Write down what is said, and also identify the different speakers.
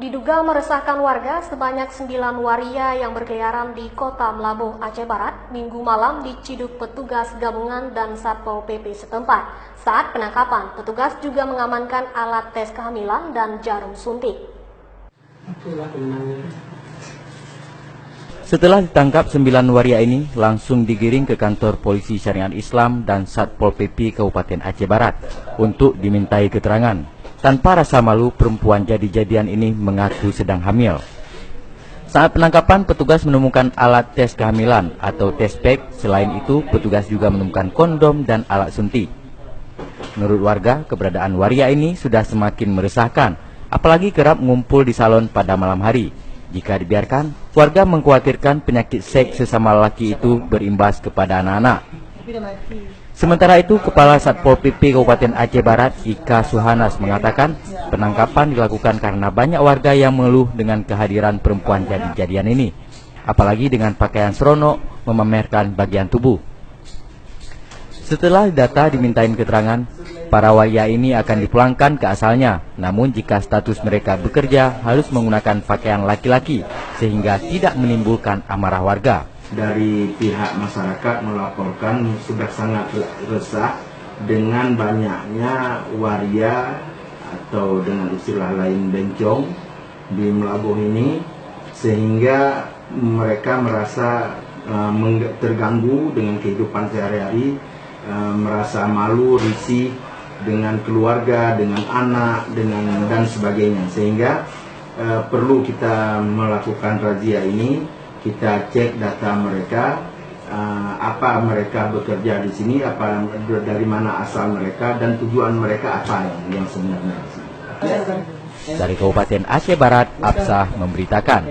Speaker 1: Diduga meresahkan warga, sebanyak 9 waria yang berkeliaran di kota Melabuh, Aceh Barat, Minggu malam diciduk petugas gabungan dan Satpol PP setempat. Saat penangkapan, petugas juga mengamankan alat tes kehamilan dan jarum suntik.
Speaker 2: Setelah ditangkap, 9 waria ini langsung digiring ke kantor polisi syariat Islam dan Satpol PP Kabupaten Aceh Barat untuk dimintai keterangan. Tanpa rasa malu, perempuan jadi-jadian ini mengaku sedang hamil. Saat penangkapan, petugas menemukan alat tes kehamilan atau tes pack. Selain itu, petugas juga menemukan kondom dan alat suntik. Menurut warga, keberadaan waria ini sudah semakin meresahkan, apalagi kerap mengumpul di salon pada malam hari. Jika dibiarkan, warga mengkhawatirkan penyakit seks sesama lelaki itu berimbas kepada anak-anak. Sementara itu, Kepala Satpol PP Kabupaten Aceh Barat, Ika Suhanas, mengatakan penangkapan dilakukan karena banyak warga yang mengeluh dengan kehadiran perempuan jadi-jadian ini, apalagi dengan pakaian seronok memamerkan bagian tubuh. Setelah data dimintain keterangan, para waria ini akan dipulangkan ke asalnya. Namun jika status mereka bekerja, harus menggunakan pakaian laki-laki sehingga tidak menimbulkan amarah warga.
Speaker 3: Dari pihak masyarakat melaporkan sudah sangat resah dengan banyaknya waria atau dengan istilah lain bencong di Melabuh ini, sehingga mereka merasa terganggu dengan kehidupan sehari-hari, merasa malu, risih dengan keluarga, dengan anak, dan sebagainya, sehingga perlu kita melakukan razia ini. Kita cek data mereka, apa mereka bekerja di sini, apa dari mana asal mereka, dan tujuan mereka apa yang sebenarnya.
Speaker 2: Dari Kabupaten Aceh Barat, Absah memberitakan.